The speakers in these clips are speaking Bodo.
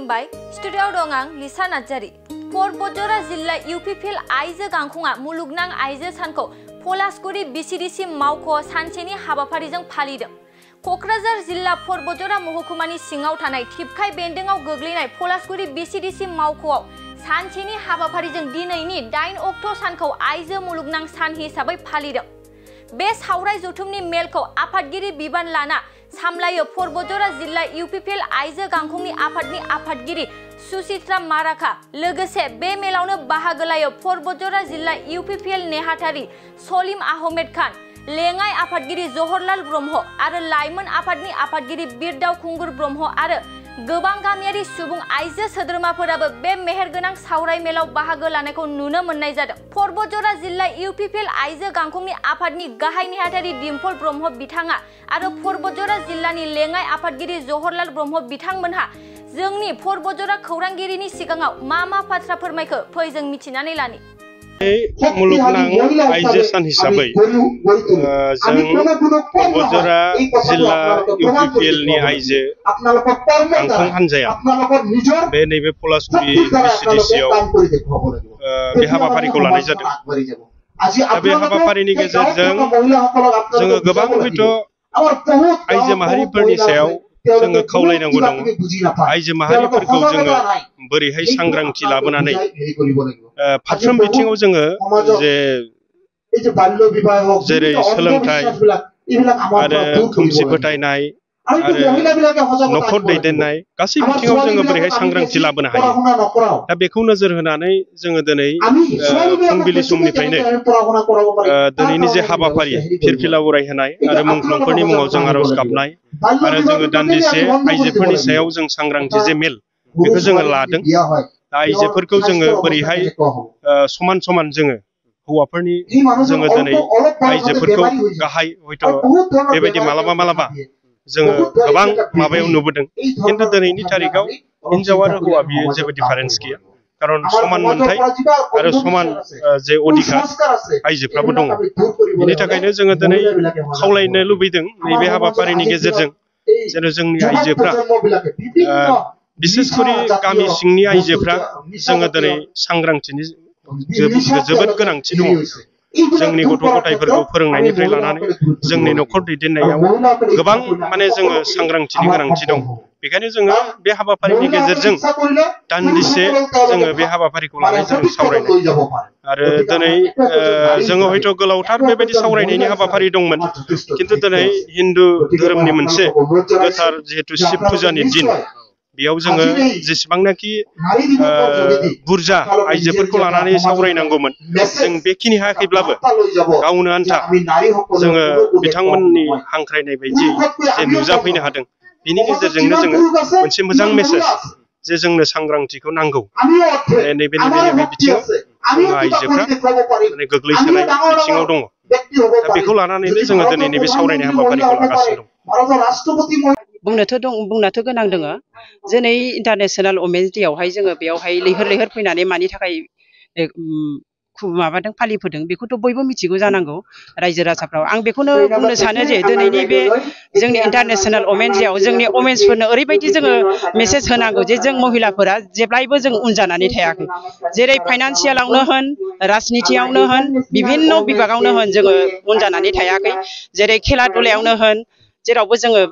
खुलुमबाय स्टुडियोआव दं आं लिसा नार्जारी। परबजरा जिल्ला इउपिपिएल आइजो गांखंआ मुलुगनां आइजो सानखौ पलासगुरि बिसिडिसि मावख' सानसेनि हाबाफारिजों फालिदों। कक्राझार जिल्ला परबजरा महकुमानि सिङाव थानाय थिपखाय बेन्दोंआव गोग्लैनाय पलासगुरि बिसिडिसि मावख'आव सानसेनि हाबाफारिजों दिनैनि 8 अक्ट' सानखौ आइजो मुलुगनां सान हिसाबै फालिदों। बे सावराय जथुमनि मेलखौ आफादगिरि बिबान लाना सामलायो परबजरा जिल्ला इउपिपिएल आइजो गांखंनि आफादनि आफादगिरि सुचित्रा माराखा। लोगोसे बे मेलावनो बाहागो लायो परबजरा जिल्ला इउपिपिएल नेहाथारि सलिम आहमेद खान, लेङाइ आफादगिरि जहरलाल ब्रह्म आरो लाइमोन आफादनि आफादगिरि बिरदाव खुंगुर ब्रह्म आरो गोबां गामियारि सुबुं आइजो सोद्रोमाफोराबो बे मेहेरगोनां सावराय मेलाव बाहागो लानायखौ नुनो मोननाय जादों। परबजरा जिल्ला इउपिपिएल आइजो गांखंनि आफादनि गाहाय नेहाथारि दिम्पल ब्रह्म बिथाङा आरो परबजरा जिल्लानि लेङाइ आफादगिरि जहरलाल ब्रह्म बिथांमोनहा जोंनि परबजरा खौरांगिरिनि सिगाङाव मा बाथ्रा फोरमायखो फै जों मिथिनानै लानि। मुलुगनां आइजो सान हिसाबै जों परबजरा जिल्ला इउपिपिएलनि आइजो गांखं हान्जाया बे नैबे पलासगुरि बिसिडिसिआव बे हाबाफारिखौ लानाय जादों। दा बे हाबाफारिनि गेजेरजों जोङो गोबां हयथ' आइजो माहारिफोरनि सायाव जोङो खावलायनांगौ दङ। आइजो माहारिफोरखौ जोङो बोरैहाय सांग्रांथि लाबोनानै फारफ्रोम बिथिङाव जोङो जेरै सोलोंथाइ आरो खोमसि फोथायनाय आरो न'खर दैदेननाय गासै बिथिङाव जोङो बोरैहाय सांग्रांथि लाबोनो हायो। दा बेखौ नोजोर होनानै जोङो दिनै फुंबिलि समनिफ्रायनो दिनैनि जे हाबाफारि फिरफिला उरायहोनाय आरो मुंख्लंफोरनि मुङाव जों आर'ज गाबनाय आरो जोङो दान्दिसे आइजोफोरनि सायाव जों सांग्रांथि जे मेल बेखौ जोङो लादों। आइजोफोरखौ जोङो बोरैहाय समान समान जोङो हौवाफोरनि जोङो दिनै आइजोफोरखौ गाहाय हयथ' बेबायदि मालाबा जोङो गोबां माबायाव नुबोदों, खिन्थु दिनैनि थारिखआव हिनजाव आरो हौवा बियो जेबो डिफारेन्स गैया। खारन समान मोनथाय आरो समान जे अधिकार आइजोफ्राबो दङ। बिनि थाखायनो जोङो दिनै खावलायनो लुबैदों नैबे हाबाफारिनि गेजेरजों जेन' जोंनि आइजोफ्रा बिसेसकरि गामि सिंनि आइजोफ्रा जोङो दिनै सांग्रांथिनि जोबोद गोनांथि दङ। जोंनि गथ' गथायफोरखौ फोरोंनायनिफ्राय लानानै जोंनि न'खर दैदेननायाव गोबां माने जोङो सांग्रांथिनि गोनांथि दं। बेखायनो जोङो बे हाबाफारिनि गेजेरजों दान्दिसे जोङो बे हाबाफारिखौ लानाय जादों सावरायनाय। आरो दिनै जोङो हयथ' गोलावथार बेबायदि सावरायनायनि हाबाफारि दंमोन, खिन्थु दिनै हिन्दु धोरोमनि मोनसे गोथार जिहेतु शिब फुजानि दिन, बेयाव जोङो जेसेबांनाखि बुरजा आइजोफोरखौ लानानै सावरायनांगौमोन जों बेखिनि हायाखैब्लाबो गावनो आन्था जोङो बिथांमोननि हांख्रायनाय बायदि जे नुजाफैनो हादों। बिनि गेजेरजोंनो जोङो मोनसे मोजां मेसेज जे जोंनो सांग्रांथिखौ नांगौ। नैबे बिथिङाव जोङो आइजोफ्रा माने गोग्लैसोनाय बिथिङाव दङ। दा बेखौ लानानैनो जोङो दिनै नैबे सावरायनाय हाबाफारिखौ लागासिनो दं। बुंनोथ' गोनां दङ। दिनै इन्टारनेसनेल वमेन्स डेआवहाय जोङो बेयावहाय लैहोर फैनानै मानि थाखाय माबादों फालिबोदों बेखौथ' बयबो मिथिगौ जानांगौ रायजो राजाफ्राव। आं बेखौनो बुंनो सानो जे दिनैनि बे जोंनि इन्टारनेसनेल वमेन्स डेआव जोंनि वमेन्सफोरनो ओरैबायदि जोङो मेसेज होनांगौ जे जों महिलाफोरा जेब्लायबो जों उन जानानै थायाखै। जेरै फाइनान्सियेलावनो होन, राजनितियावनो होन, बिभिन्न बिभागावनो होन जोङो उन जानानै थायाखै। जेरै खेला दुलायावनो होन, जेरावबो जोङो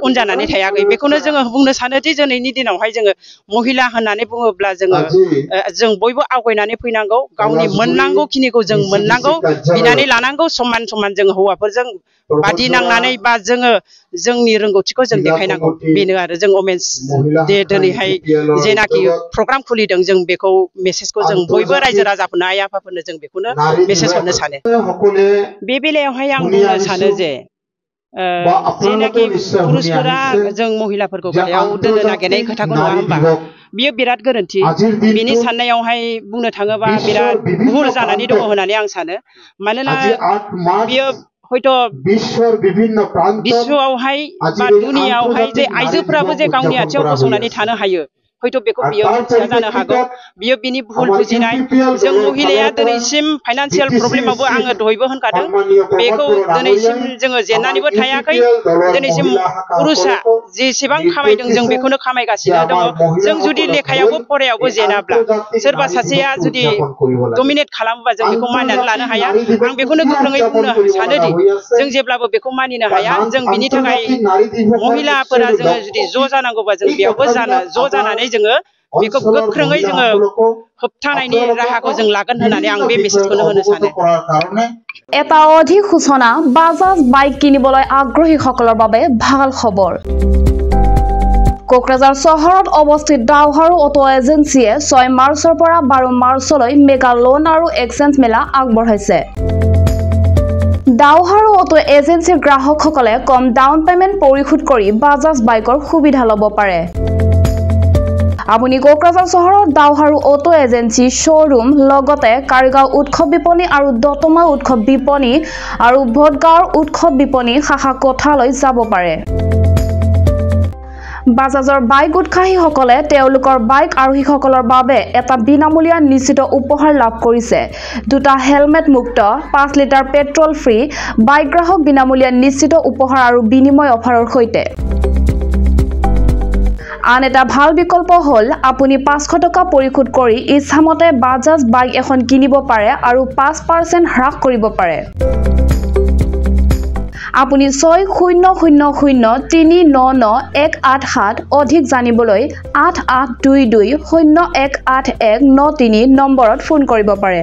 उन जानानै थायाखै। बेखौनो जोङो बुंनो सानोदि दिनैनि दिनावहाय जोङो महिला होननानै बुङोब्ला जों बयबो आवगायनानै फैनांगौ। गावनि मोननांगौ खिनिखौ जों मोननांगौ, बिनानै लानांगौ। समान समान जों हौवाफोरजों बादि नांनानै बा जोङो जोंनि रोंगौथिखौ जों देखायनांगौ। बेनो आरो जों वमेन्स डे दिनैहाय जेनाखि प्रग्राम खुलिदों जों बेखौ मेसेजखौ जों बयबो रायजो राजाफोरनो आइ आफाफोरनो जों बेखौनो मेसेज हरनो सानो। बे बेलायावहाय आं बुंनो सानो जे जेनाखि पुरुषफोरा जों महिलाफोरखौ गाहायाव दोननो नागिरनाय खोथाखौ नङा होमबा, बियो बिराद गोरोन्थि। बिनि साननायावहाय बुंनो थाङोबा बिराद भुल जानानै दङ होननानै आं सानो। मानोना बियो हयथ' बिश्वआवहाय बा दुनियावहाय जे आइजोफोराबो जे गावनि आथिङाव गसंनानै थानो हायो हयथ' बेखौ बियो मिथिया जानो हागौ बियो बिनि भुल बुजिनाय जों महिलाया दिनैसिम फाइनान्सियेल प्रब्लेमावबो आङो दहायबो होनखादों बेखौ दिनैसिम जोङो जेननानैबो थायाखै दिनैसिम पुरुषा जेसेबां खामायदों जों बेखौनो खामायगासिनो दङ जों जुदि लेखायावबो फरायावबो जेनाब्ला सोरबा सासेया जुदि डमिनेट खालामोबा जों बेखौ मानिनानै लानो हाया आं बेखौनो गोख्रोङै बुंनो सानोदि जों जेब्लाबो बेखौ मानिनो हाया जों बिनि थाखाय महिलाफोरा जोङो जुदि ज' जानांगौबा जों बेयावबो ज' जानानै जोङो बेखौ गोख्रोङै जोङो होबथानायनि राहाखौ जों लागोन होननानै आं बे मेसेजखौनो होनो सानो এটা অধিক সূচনা বাজাজ বাইক কিনিবলৈ আগ্ৰহীসকলৰ বাবে ভাল খবৰ কোকৰাঝাৰ চহৰত অৱস্থিত দাওহাৰু অটো এজেন্সিয়ে 6 মাৰ্চৰ পৰা 12 মাৰ্চলৈ মেগা লোন আৰু এক্সচেঞ্জ মেলা আগবঢ়াইছে দাওহাৰু অটো এজেন্সিৰ গ্ৰাহকসকলে কম ডাউন পেমেন্ট পৰিশোধ কৰি বাজাজ বাইকৰ সুবিধা ল'ব পাৰে আপুনি কোকৰাঝাৰ চহৰত দাওহাৰু অটো এজেন্সি শ্বৰুম লগতে কাৰিগাঁও উৎসৱ বিপণী আৰু দতমা উৎসৱ বিপণী আৰু ভোটগাঁৱৰ উৎসৱ বিপণী শাখা কোঠালৈ যাব পাৰে বাজাজৰ বাইক উৎসাহীসকলে তেওঁলোকৰ বাইক আৰোহীসকলৰ বাবে এটা বিনামূলীয়া নিশ্চিত উপহাৰ লাভ কৰিছে দুটা হেলমেট মুক্ত 5 লিটাৰ পেট্ৰল ফ্ৰী বাইক গ্ৰাহক বিনামূলীয়া নিশ্চিত উপহাৰ আৰু বিনিময় অফাৰৰ সৈতে আন এটা ভাল বিকল্প হল আপুনি 500 টকা পৰিশোধ কৰি ইচ্ছামতে বাজাজ বাইক এখন কিনিব পাৰে আৰু 5% হ্ৰাস কৰিব পাৰে আপুনি 6000399187 অধিক জানিবলৈ 8822018193 নম্বৰত ফোন কৰিব পাৰে